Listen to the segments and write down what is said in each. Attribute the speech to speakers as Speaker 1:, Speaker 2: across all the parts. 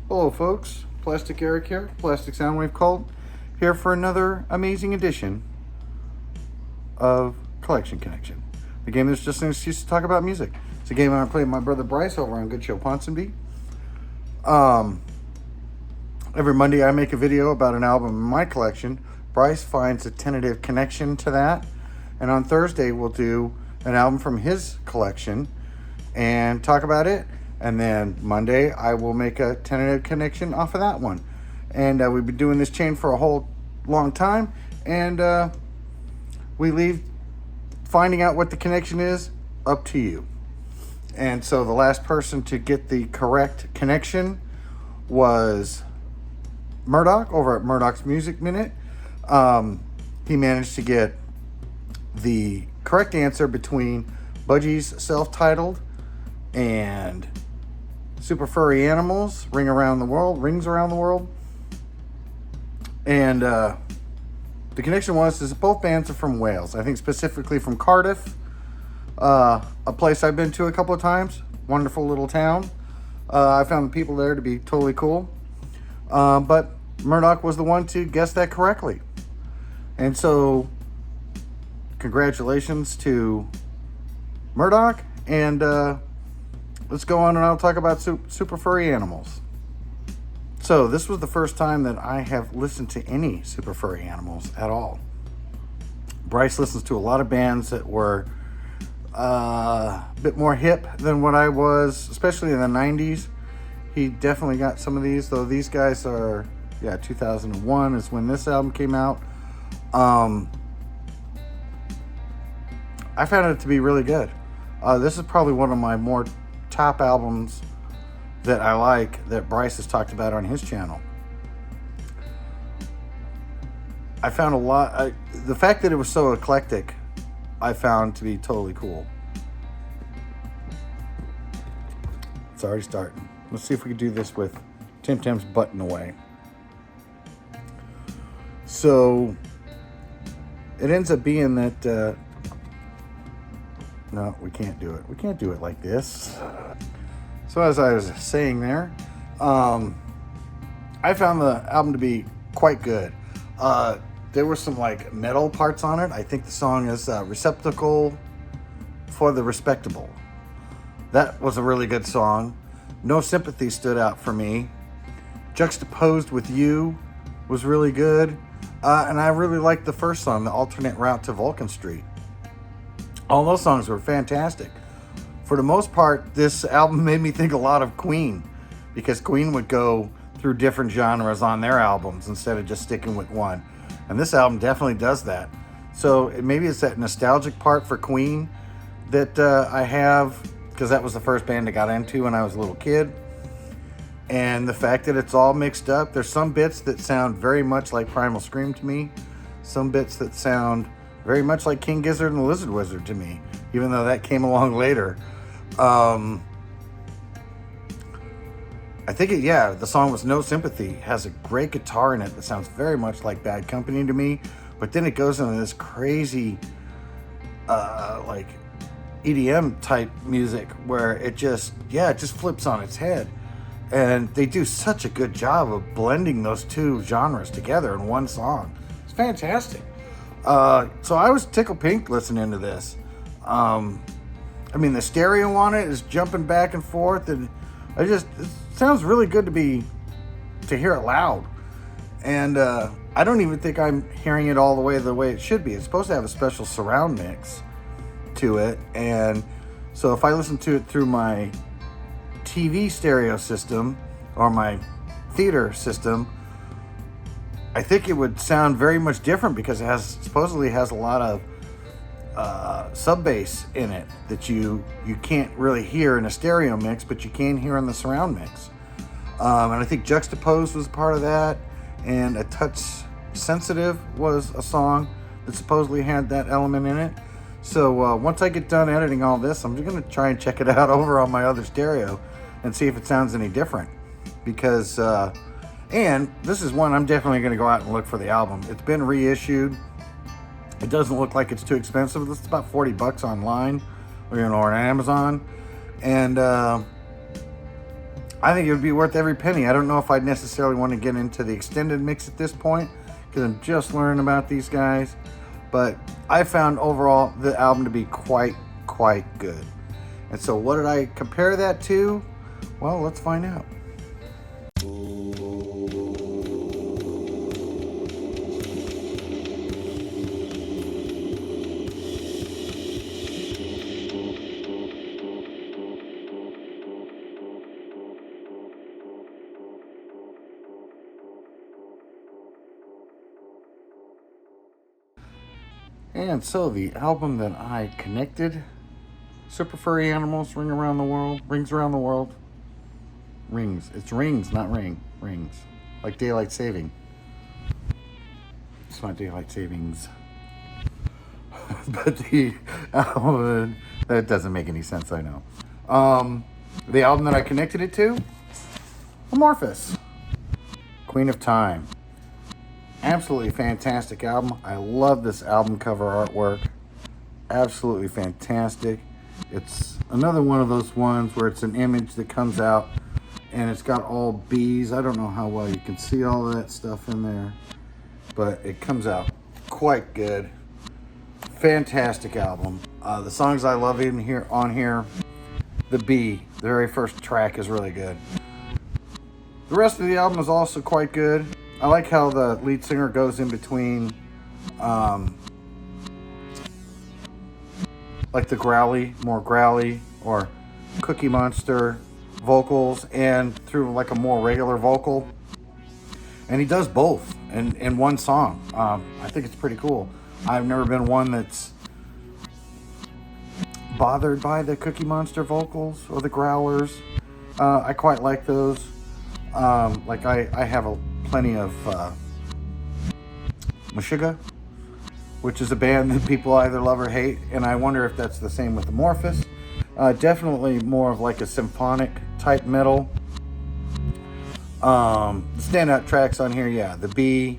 Speaker 1: Hello folks, Plastic Eric here, Plastic Soundwave Cult, here for another amazing edition of Collection Connection. The game that's just an excuse to talk about music. It's a game I play with my brother Bryce over on Good Show Ponsonby. Every Monday I make a video about an album in my collection. Bryce finds a tentative connection to that. And on Thursday we'll do an album from his collection and talk about it. And then Monday, I will make a tentative connection off of that one. And we've been doing this chain for a whole long time. And we leave finding out what the connection is up to you. And so the last person to get the correct connection was Murdock over at Murdock's Music Minute. He managed to get the correct answer between Budgie's Self-Titled and Super Furry Animals, Rings Around the World. And the connection is that both bands are from Wales. I think specifically from Cardiff, a place I've been to a couple of times. Wonderful little town. I found the people there to be totally cool. But Murdock was the one to guess that correctly. And so, congratulations to Murdock. And let's go on and I'll talk about Super Furry Animals. So this was the first time that I have listened to any Super Furry Animals at all. Bryce listens to a lot of bands that were a bit more hip than what I was, especially in the 90s. He definitely got some of these, though these guys are, 2001 is when this album came out. I found it to be really good. This is probably one of my more top albums that I like that Bryce has talked about on his channel. I found a lot, the fact that it was so eclectic, I found to be totally cool. It's already starting. Let's see if we can do this with Tim Tam's button away. So it ends up being that no, we can't do it. We can't do it like this. So as I was saying there, I found the album to be quite good. There were some like metal parts on it. I think the song is Receptacle for the Respectable. That was a really good song. No Sympathy stood out for me. Juxtaposed with You was really good. And I really liked the first song, The Alternate Route to Vulcan Street. All those songs were fantastic. For the most part, this album made me think a lot of Queen, because Queen would go through different genres on their albums instead of just sticking with one. And this album definitely does that. So maybe it's that nostalgic part for Queen that I have, because that was the first band I got into when I was a little kid. And the fact that it's all mixed up. There's some bits that sound very much like Primal Scream to me. Some bits that sound very much like King Gizzard and the Lizard Wizard to me, even though that came along later. I think the song was No Sympathy. It has a great guitar in it that sounds very much like Bad Company to me, but then it goes into this crazy like EDM type music where it just flips on its head. And they do such a good job of blending those two genres together in one song. It's fantastic. So I was tickled pink listening to this. The stereo on it is jumping back and forth, and it sounds really good to hear it loud. And I don't even think I'm hearing it all the way it should be. It's supposed to have a special surround mix to it, and so if I listen to it through my TV stereo system or my theater system, I think it would sound very much different, because it supposedly has a lot of sub bass in it that you can't really hear in a stereo mix, but you can hear in the surround mix. And I think Juxtaposed was part of that, and A Touch Sensitive was a song that supposedly had that element in it. So once I get done editing all this, I'm just going to try and check it out over on my other stereo and see if it sounds any different, because and this is one I'm definitely going to go out and look for the album. It's been reissued. It doesn't look like it's too expensive. It's about $40 online, or on Amazon. And I think it would be worth every penny. I don't know if I'd necessarily want to get into the extended mix at this point because I'm just learning about these guys. But I found overall the album to be quite good. And so what did I compare that to? Well, let's find out. And so the album that I connected, Super Furry Animals, Rings Around the World. Rings. It's rings, not ring. Rings. Like daylight saving. It's not daylight savings. But the album, that doesn't make any sense, I know. The album that I connected it to, Amorphous, Queen of Time. Absolutely fantastic album. I love this album cover artwork. Absolutely fantastic. It's another one of those ones where it's an image that comes out and it's got all bees. I don't know how well you can see all of that stuff in there, but it comes out quite good. Fantastic album. The songs I love in here on here, The Bee, the very first track, is really good. The rest of the album is also quite good. I like how the lead singer goes in between like the more growly or Cookie Monster vocals and through like a more regular vocal. And he does both in one song. I think it's pretty cool. I've never been one that's bothered by the Cookie Monster vocals or the growlers. I quite like those. Like I have plenty of Meshuggah, which is a band that people either love or hate, and I wonder if that's the same with Amorphous. Definitely more of like a symphonic type metal. The standout tracks on here, yeah, The Bee,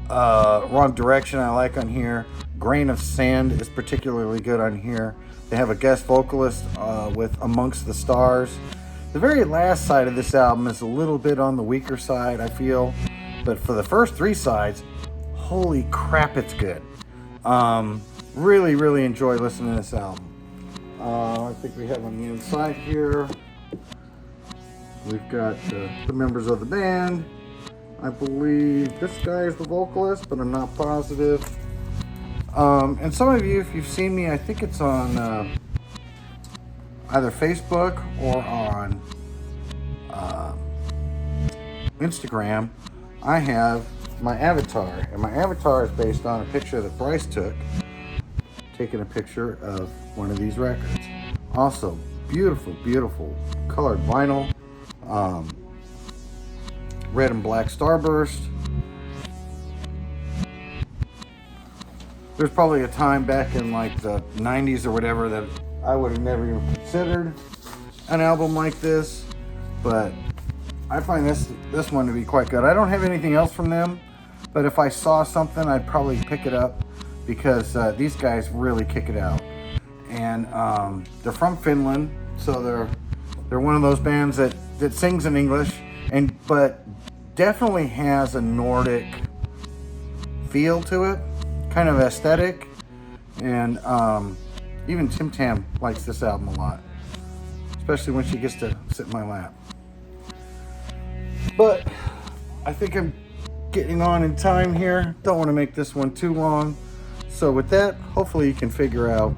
Speaker 1: Wrong Direction I like on here. Grain of Sand is particularly good on here. They have a guest vocalist with Amongst the Stars. The very last side of this album is a little bit on the weaker side, I feel. But for the first three sides, holy crap, it's good. Really, really enjoy listening to this album. I think we have on the inside here, we've got the members of the band. I believe this guy is the vocalist, but I'm not positive. And some of you, if you've seen me, I think it's on either Facebook or on Instagram, I have my avatar, and my avatar is based on a picture that Bryce took, taking a picture of one of these records. Also, beautiful, beautiful colored vinyl, red and black starburst. There's probably a time back in like the 90s or whatever that I would have never even considered an album like this, but I find this one to be quite good. I don't have anything else from them, but if I saw something, I'd probably pick it up because these guys really kick it out. And they're from Finland, so they're one of those bands that sings in English, but definitely has a Nordic feel to it, kind of aesthetic, and even Tim Tam likes this album a lot, especially when she gets to sit in my lap. But I think I'm getting on in time here. Don't want to make this one too long. So with that, hopefully you can figure out